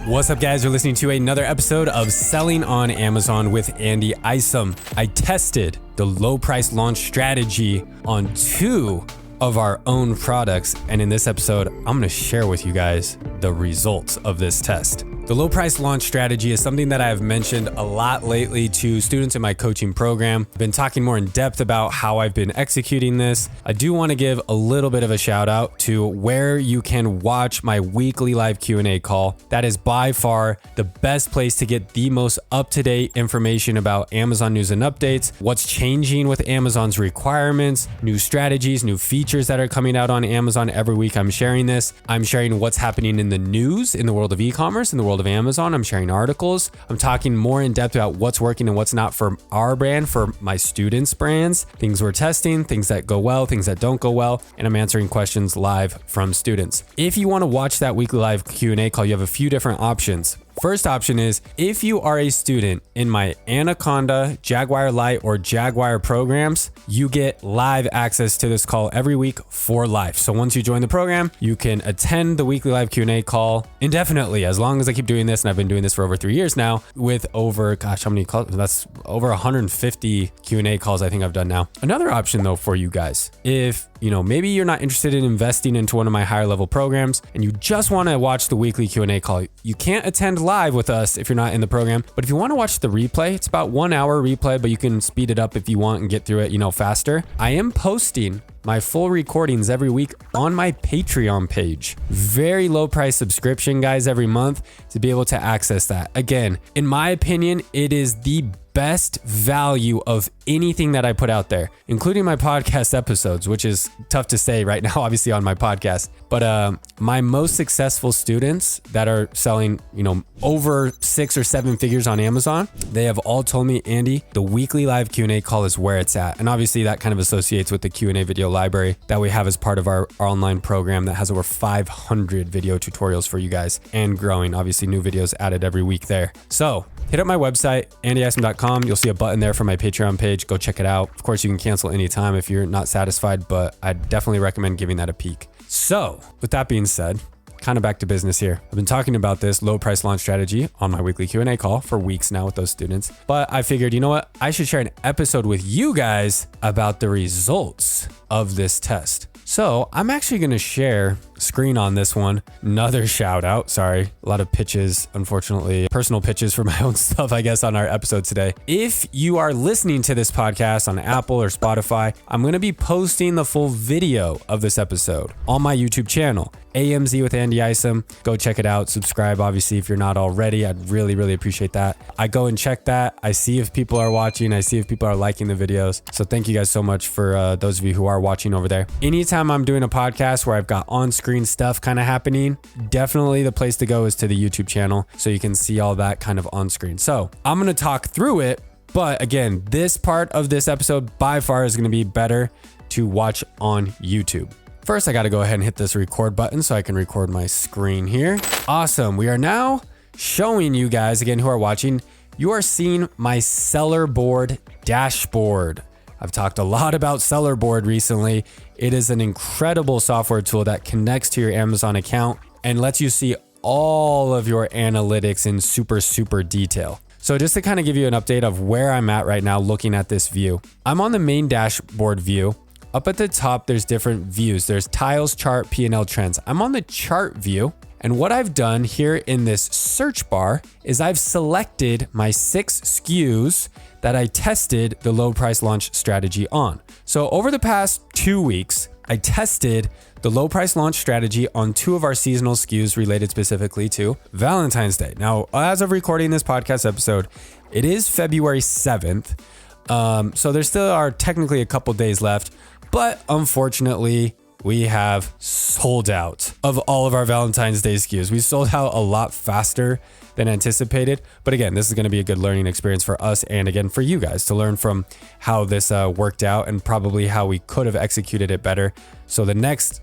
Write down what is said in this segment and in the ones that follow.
What's up, guys? You're listening to another episode of Selling on Amazon with Willie Isom. I tested the low price launch strategy on 2 of our own products, and in this episode, I'm going to share with you guys the results of this test. The low price launch strategy is something that I've mentioned a lot lately to students in my coaching program. I've been talking more in depth about how I've been executing this. I do want to give a little bit of a shout out to where you can watch my weekly live Q&A call. That is by far the best place to get the most up-to-date information about Amazon news and updates, what's changing with Amazon's requirements, new strategies, new features that are coming out on Amazon. Every week I'm sharing this. I'm sharing what's happening in the news, in the world of e-commerce, in the world of Amazon. I'm sharing articles. I'm talking more in depth about what's working and what's not for our brand, for my students' brands, things we're testing, things that go well, things that don't go well, and I'm answering questions live from students. If you want to watch that weekly live Q&A call, you have a few different options. First option is if you are a student in my Anaconda, Jaguar Lite, or Jaguar programs, you get live access to this call every week for life. So once you join the program, you can attend the weekly live Q&A call indefinitely, as long as I keep doing this. And I've been doing this for over 3 years now with over, how many calls? That's over 150 Q&A calls I think I've done now. Another option though for you guys, if maybe you're not interested in investing into one of my higher level programs and you just want to watch the weekly Q&A call, you can't attend live with us if you're not in the program. But if you want to watch the replay, it's about 1 hour replay, but you can speed it up if you want and get through it, faster. I am posting my full recordings every week on my Patreon page. Very low price subscription, guys, every month to be able to access that. Again, in my opinion, it is the best value of anything that I put out there, including my podcast episodes, which is tough to say right now, obviously on my podcast. But my most successful students that are selling, over 6 or 7 figures on Amazon, they have all told me, Andy, the weekly live Q&A call is where it's at. And obviously that kind of associates with the Q&A video library that we have as part of our online program that has over 500 video tutorials for you guys and growing. Obviously new videos added every week there. So hit up my website, MZy&x.com. You'll see a button there for my Patreon page. Go check it out. Of course, you can cancel anytime if you're not satisfied, but I definitely recommend giving that a peek. So with that being said, kind of back to business here. I've been talking about this low price launch strategy on my weekly Q&A call for weeks now with those students, but I figured, you know what? I should share an episode with you guys about the results of this test. So I'm actually going to share screen on this one. Another shout out. Sorry. A lot of pitches, unfortunately, personal pitches for my own stuff, I guess, on our episode today. If you are listening to this podcast on Apple or Spotify, I'm going to be posting the full video of this episode on my YouTube channel, AMZ with Willie Isom. Go check it out. Subscribe, obviously, if you're not already. I'd really, really appreciate that. I go and check that. I see if people are watching. I see if people are liking the videos. So thank you guys so much for those of you who are watching over there. Anytime I'm doing a podcast where I've got on-screen stuff kind of happening, definitely the place to go is to the YouTube channel so you can see all that kind of on screen. So I'm going to talk through it, but again, this part of this episode by far is going to be better to watch on YouTube. First, I got to go ahead and hit this record button so I can record my screen here. Awesome. We are now showing you guys, again, who are watching, you are seeing my seller board dashboard. I've talked a lot about Seller Board recently. It is an incredible software tool that connects to your Amazon account and lets you see all of your analytics in super detail. So just to kind of give you an update of where I'm at right now looking at this view, I'm on the main dashboard view. Up at the top, there's different views. There's tiles, chart, P&L trends. I'm on the chart view. And what I've done here in this search bar is I've selected my 6 SKUs that I tested the low price launch strategy on. So over the past 2 weeks, I tested the low price launch strategy on 2 of our seasonal SKUs related specifically to Valentine's Day. Now, as of recording this podcast episode, it is February 7th. So there still are technically a couple days left, but unfortunately, we have sold out of all of our Valentine's Day SKUs. We sold out a lot faster than anticipated. But again, this is going to be a good learning experience for us and again for you guys to learn from how this worked out and probably how we could have executed it better. So the next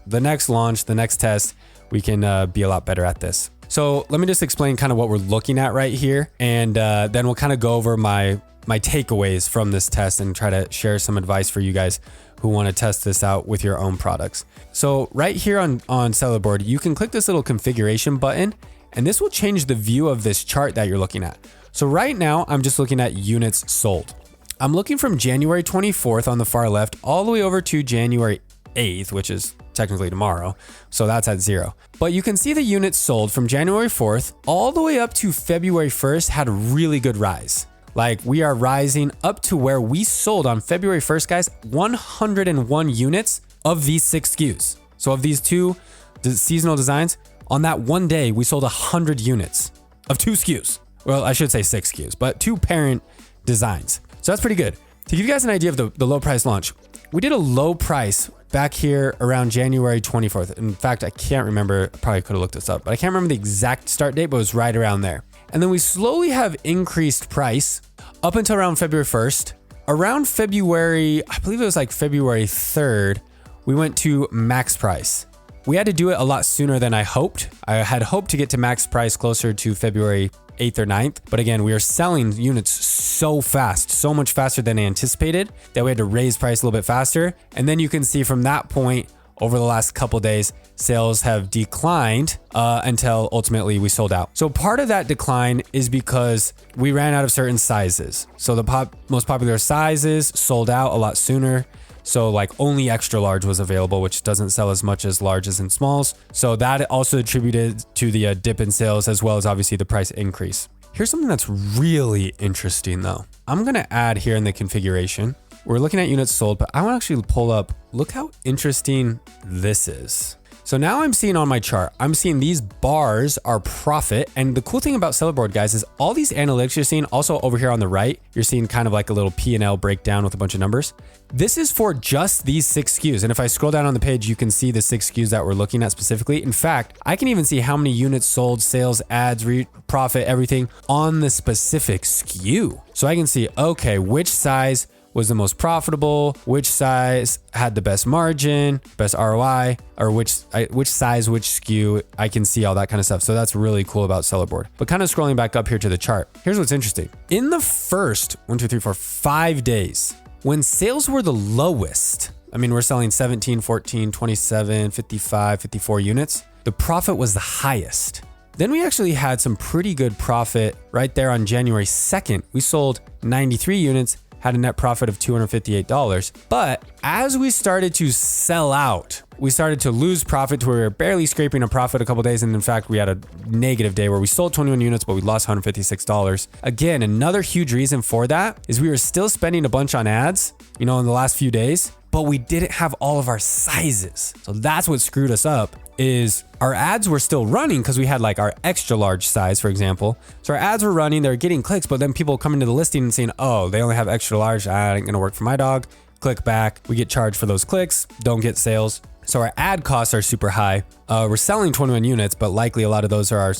launch, the next test, we can be a lot better at this. So let me just explain kind of what we're looking at right here, and then we'll kind of go over my takeaways from this test and try to share some advice for you guys who want to test this out with your own products. So right here on Seller Board, you can click this little configuration button And this will change the view of this chart that you're looking at. So right now, I'm just looking at units sold. I'm looking from January 24th on the far left all the way over to January 8th, which is technically tomorrow. So that's at 0. But you can see the units sold from January 4th all the way up to February 1st had a really good rise. Like we are rising up to where we sold on February 1st, guys, 101 units of these 6 SKUs. So of these 2 seasonal designs, on that one day, we sold 100 units of 2 SKUs. Well, I should say 6 SKUs, but 2 parent designs. So that's pretty good. To give you guys an idea of the low price launch, we did a low price back here around January 24th. In fact, I can't remember, I probably could have looked this up, but I can't remember the exact start date, but it was right around there. And then we slowly have increased price up until around February 1st. Around February, I believe it was like February 3rd, we went to max price. We had to do it a lot sooner than I hoped. I had hoped to get to max price closer to February 8th or 9th. But again, we are selling units so fast, so much faster than I anticipated that we had to raise price a little bit faster. And then you can see from that point over the last couple days, sales have declined until ultimately we sold out. So part of that decline is because we ran out of certain sizes. So the most popular sizes sold out a lot sooner. So like only extra large was available, which doesn't sell as much as larges and smalls. So that also attributed to the dip in sales as well as obviously the price increase. Here's something that's really interesting though. I'm gonna add here in the configuration, we're looking at units sold, but I want to actually pull up, look how interesting this is. So now I'm seeing on my chart, I'm seeing these bars are profit. And the cool thing about Sellerboard, guys, is all these analytics you're seeing also over here on the right, you're seeing kind of like a little P&L breakdown with a bunch of numbers. This is for just these 6 SKUs. And if I scroll down on the page, you can see the 6 SKUs that we're looking at specifically. In fact, I can even see how many units sold, sales, ads, profit, everything on the specific SKU. So I can see, okay, which size was the most profitable, which size had the best margin, best ROI, or which size, which SKU, I can see all that kind of stuff. So that's really cool about Sellerboard. But kind of scrolling back up here to the chart, here's what's interesting. In the first 5 days, when sales were the lowest, I mean, we're selling 17, 14, 27, 55, 54 units, the profit was the highest. Then we actually had some pretty good profit right there on January 2nd. We sold 93 units, had a net profit of $258. But as we started to sell out, we started to lose profit to where we were barely scraping a profit a couple days. And in fact, we had a negative day where we sold 21 units, but we lost $156. Again, another huge reason for that is we were still spending a bunch on ads, in the last few days, but we didn't have all of our sizes. So that's what screwed us up. Is our ads were still running because we had like our extra large size, for example. So our ads were running, they're getting clicks, but then people come into the listing and saying, oh, they only have extra large. That ain't gonna work for my dog. Click back. We get charged for those clicks, don't get sales. So our ad costs are super high. We're selling 21 units, but likely a lot of those are our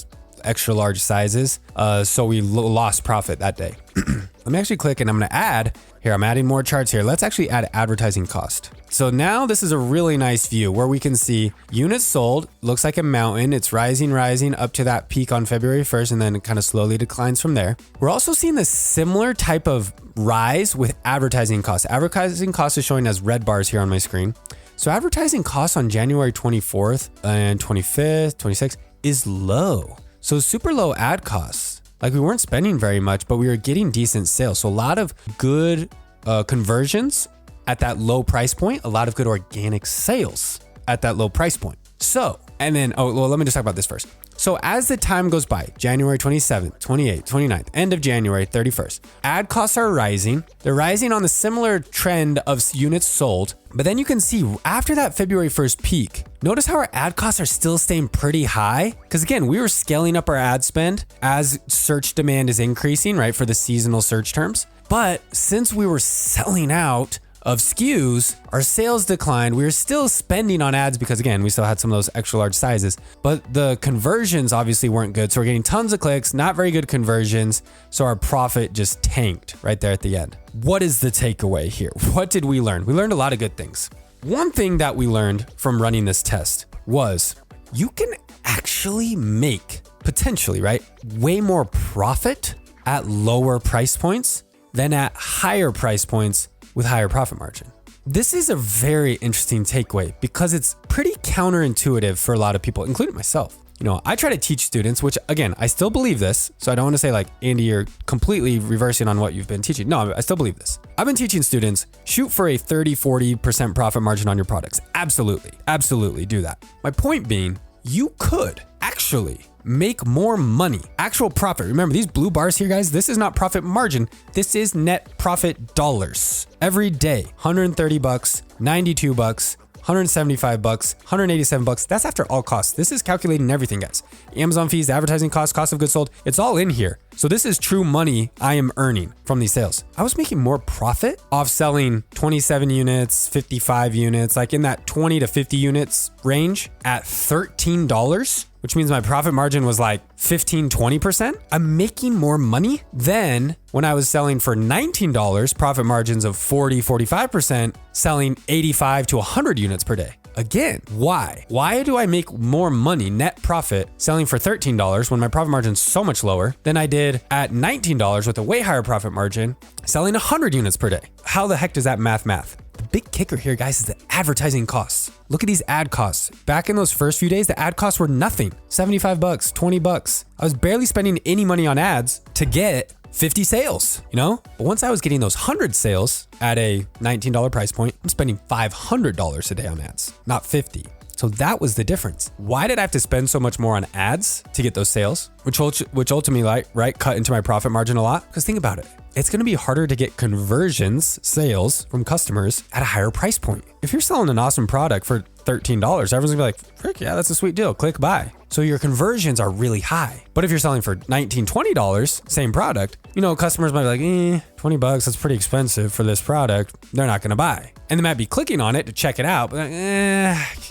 extra large sizes. So we lost profit that day. Let me actually click and I'm gonna add here. I'm adding more charts here. Let's actually add advertising cost. So now this is a really nice view where we can see units sold, looks like a mountain. It's rising up to that peak on February 1st, and then it kind of slowly declines from there. We're also seeing this similar type of rise with advertising costs. Advertising costs is showing as red bars here on my screen. So advertising costs on January 24th and 25th, 26th is low. So super low ad costs. Like we weren't spending very much, but we were getting decent sales. So a lot of good conversions at that low price point, a lot of good organic sales at that low price point. So, and then, let me just talk about this first. So as the time goes by, January 27th, 28th, 29th, end of January 31st, ad costs are rising. They're rising on the similar trend of units sold. But then you can see after that February 1st peak, notice how our ad costs are still staying pretty high. Because again, we were scaling up our ad spend as search demand is increasing, right, for the seasonal search terms. But since we were selling out of SKUs, our sales declined. We were still spending on ads because again, we still had some of those extra large sizes, but the conversions obviously weren't good. So we're getting tons of clicks, not very good conversions. So our profit just tanked right there at the end. What is the takeaway here? What did we learn? We learned a lot of good things. One thing that we learned from running this test was you can actually make potentially, right, way more profit at lower price points than at higher price points with higher profit margin. This is a very interesting takeaway because it's pretty counterintuitive for a lot of people, including myself. I try to teach students, which again, I still believe this. So I don't want to say like, Andy, you're completely reversing on what you've been teaching. No, I still believe this. I've been teaching students, shoot for a 30-40% profit margin on your products. Absolutely do that. My point being, you could actually make more money, actual profit. Remember these blue bars here, guys, this is not profit margin. This is net profit dollars every day. $130, $92, $175, $187. That's after all costs. This is calculating everything, guys. Amazon fees, advertising costs, cost of goods sold. It's all in here. So this is true money I am earning from these sales. I was making more profit off selling 27 units, 55 units, like in that 20 to 50 units range at $13, which means my profit margin was like 15, 20%. I'm making more money than when I was selling for $19, profit margins of 40, 45%, selling 85 to 100 units per day. Again, why? Why do I make more money net profit selling for $13 when my profit margin is so much lower than I did at $19 with a way higher profit margin selling 100 units per day? How the heck does that math? The big kicker here, guys, is the advertising costs. Look at these ad costs. Back in those first few days, the ad costs were nothing. $75, $20. I was barely spending any money on ads to get 50 sales, But once I was getting those 100 sales at a $19 price point, I'm spending $500 a day on ads, not 50. So that was the difference. Why did I have to spend so much more on ads to get those sales? Which ultimately, cut into my profit margin a lot? Because think about it. It's going to be harder to get conversions, sales from customers at a higher price point. If you're selling an awesome product for $13, everyone's gonna be like, frick, yeah, that's a sweet deal. Click buy. So your conversions are really high. But if you're selling for $19, $20, same product, customers might be like, $20, that's pretty expensive for this product. They're not gonna buy. And they might be clicking on it to check it out, but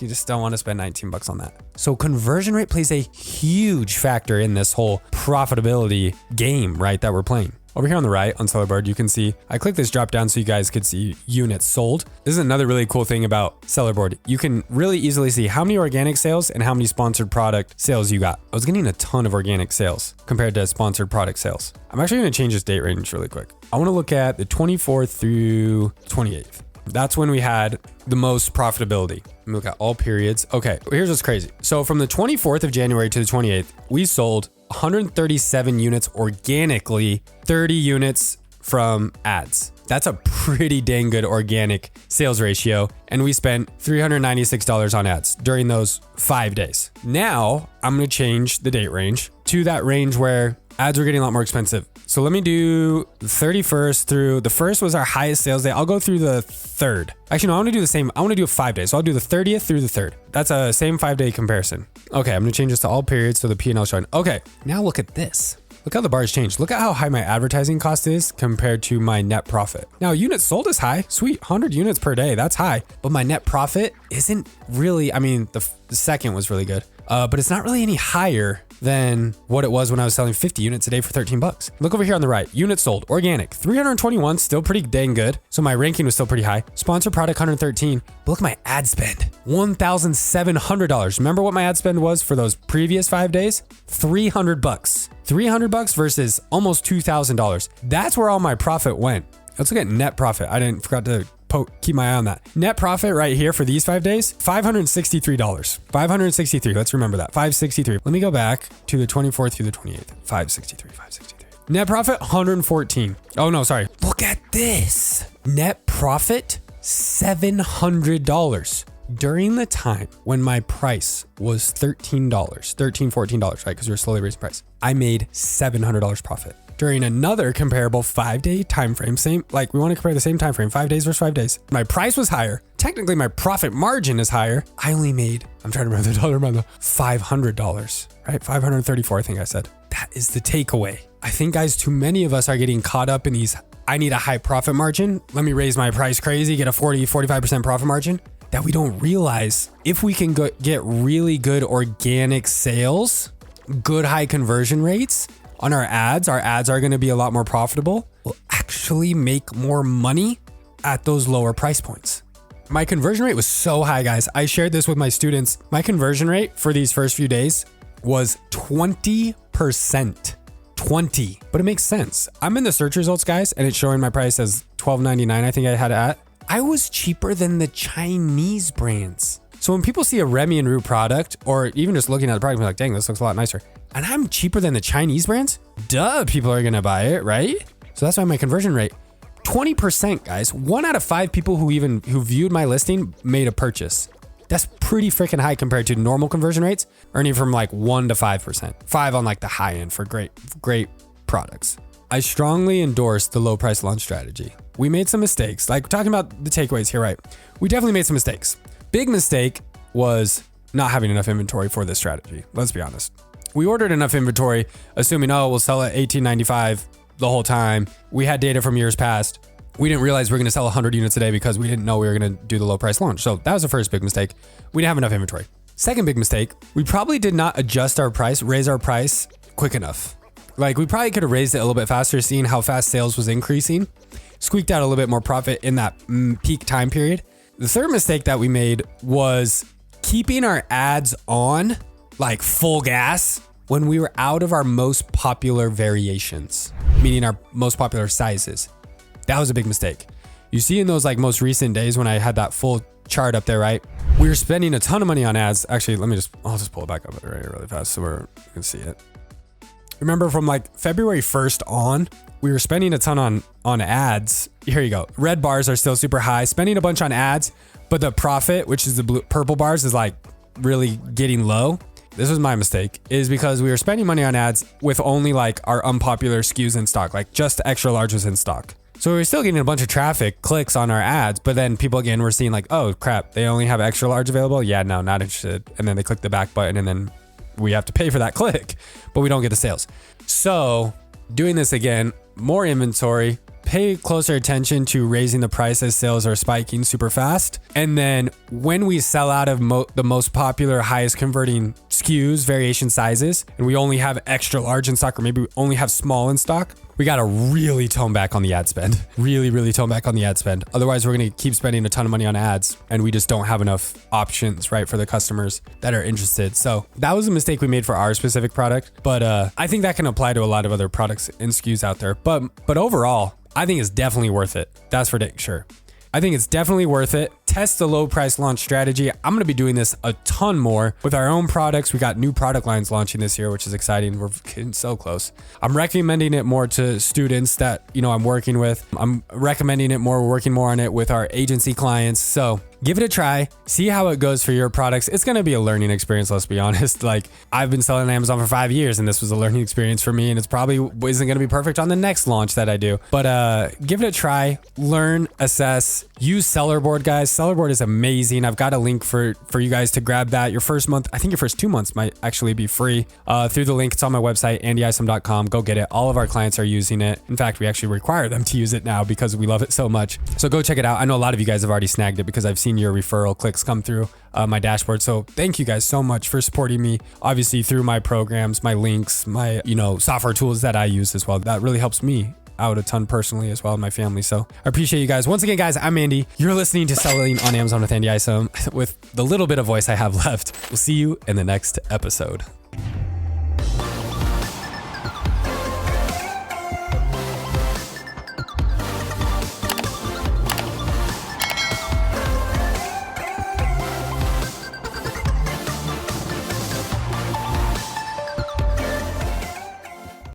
you just don't want to spend $19 on that. So conversion rate plays a huge factor in this whole profitability game, that we're playing. Over here on the right on Sellerboard, you can see, I clicked this drop down so you guys could see units sold. This is another really cool thing about Sellerboard. You can really easily see how many organic sales and how many sponsored product sales you got. I was getting a ton of organic sales compared to sponsored product sales. I'm actually going to change this date range really quick. I want to look at the 24th through 28th. That's when we had the most profitability. Let me look at all periods. Okay, here's what's crazy. So from the 24th of January to the 28th, we sold 137 units organically, 30 units from ads. That's a pretty dang good organic sales ratio. And we spent $396 on ads during those 5 days. Now I'm going to change the date range to that range where ads were getting a lot more expensive. So let me do the 31st through the 1st was our highest sales day. I'll go through the 3rd. Actually, no, I want to do the same. I want to do a 5 days. So I'll do the 30th through the 3rd. That's a same 5-day comparison. Okay, I'm going to change this to all periods so the P&L showing. Okay, now look at this. Look how the bars changed. Look at how high my advertising cost is compared to my net profit. Now, units sold is high. Sweet, 100 units per day. That's high. But my net profit isn't really, the second was really good. But it's not really any higher than what it was when I was selling 50 units a day for $13. Look over here on the right, units sold, organic, 321, still pretty dang good. So my ranking was still pretty high. Sponsored product, 113. But look at my ad spend, $1,700. Remember what my ad spend was for those previous 5 days? $300. $300 versus almost $2,000. That's where all my profit went. Let's look at net profit. I forgot to keep my eye on that. Net profit right here for these 5 days, $563. $563. Let's remember that. $563. Let me go back to the 24th through the 28th. $563. Net profit, $114. Oh no, sorry. Look at this. Net profit, $700. During the time when my price was $13, $14, right? Because we were slowly raising price. I made $700 profit. During another comparable 5-day time frame, we want to compare the same time frame, 5 days versus 5 days. My price was higher. Technically, my profit margin is higher. I only made, I'm trying to remember the dollar amount, $500, right? $534, I think I said. That is the takeaway. I think, guys, too many of us are getting caught up in these, I need a high profit margin. Let me raise my price crazy, get a 40, 45% profit margin. That we don't realize if we can get really good organic sales, good high conversion rates, on our ads are going to be a lot more profitable. We'll actually make more money at those lower price points. My conversion rate was so high, guys. I shared this with my students. My conversion rate for these first few days was 20%. 20. But it makes sense. I'm in the search results, guys, and it's showing my price as $12.99. I think I had it at. I was cheaper than the Chinese brands. So when people see a Remy and Rue product, or even just looking at the product, they're like, dang, this looks a lot nicer. And I'm cheaper than the Chinese brands? Duh, people are gonna buy it, right? So that's why my conversion rate, 20%, guys. 1 out of 5 people who viewed my listing made a purchase. That's pretty freaking high compared to normal conversion rates, earning from like 1 to 5%. 5 on like the high end for great products. I strongly endorse the low price launch strategy. We made some mistakes, like talking about the takeaways here, right? We definitely made some mistakes. Big mistake was not having enough inventory for this strategy. Let's be honest. We ordered enough inventory, assuming, oh, we'll sell at $18.95 the whole time. We had data from years past. We didn't realize we were going to sell 100 units a day because we didn't know we were going to do the low price launch. So that was the first big mistake. We didn't have enough inventory. Second big mistake, we probably did not adjust our price, raise our price quick enough. Like we probably could have raised it a little bit faster, seeing how fast sales was increasing, squeaked out a little bit more profit in that peak time period. The third mistake that we made was keeping our ads on like full gas when we were out of our most popular variations, meaning our most popular sizes. That was a big mistake. You see in those like most recent days when I had that full chart up there, right? We were spending a ton of money on ads. Actually, I'll just pull it back up right here really fast so you can see it. Remember from like February 1st on, we were spending a ton on ads. Here you go. Red bars are still super high, spending a bunch on ads, but the profit, which is the purple bars, is like really getting low. This was my mistake, is because we were spending money on ads with only like our unpopular SKUs in stock, like just extra large was in stock. So we were still getting a bunch of traffic, clicks on our ads, but then people again were seeing like, oh crap, they only have extra large available. Yeah, no, not interested. And then they click the back button and then we have to pay for that click, but we don't get the sales. So doing this again, more inventory, pay closer attention to raising the price as sales are spiking super fast. And then when we sell out of the most popular, highest converting SKUs, variation sizes, and we only have extra large in stock, or maybe we only have small in stock, we got to really tone back on the ad spend. Really tone back on the ad spend. Otherwise, we're going to keep spending a ton of money on ads and we just don't have enough options, right, for the customers that are interested. So that was a mistake we made for our specific product. But I think that can apply to a lot of other products and SKUs out there. But overall, I think it's definitely worth it. That's for sure. I think it's definitely worth it. Test the low price launch strategy. I'm going to be doing this a ton more with our own products. We got new product lines launching this year, which is exciting. We're getting so close. I'm recommending it more to students that, I'm working with. I'm recommending it more. We're working more on it with our agency clients. So give it a try, see how it goes for your products. It's going to be a learning experience. Let's be honest. Like I've been selling on Amazon for 5 years and this was a learning experience for me. And it's probably isn't going to be perfect on the next launch that I do, but give it a try, learn, assess, use Sellerboard, guys. Sellerboard is amazing. I've got a link for you guys to grab that. Your first month, I think your first 2 months might actually be free through the link. It's on my website, MZy&x.com. Go get it. All of our clients are using it. In fact, we actually require them to use it now because we love it so much. So go check it out. I know a lot of you guys have already snagged it because I've seen your referral clicks come through my dashboard. So thank you guys so much for supporting me, obviously through my programs, my links, my, software tools that I use as well. That really helps me out a ton personally as well, and my family. So I appreciate you guys. Once again, guys, I'm Andy. You're listening to Selling on Amazon with Andy Isom with the little bit of voice I have left. We'll see you in the next episode.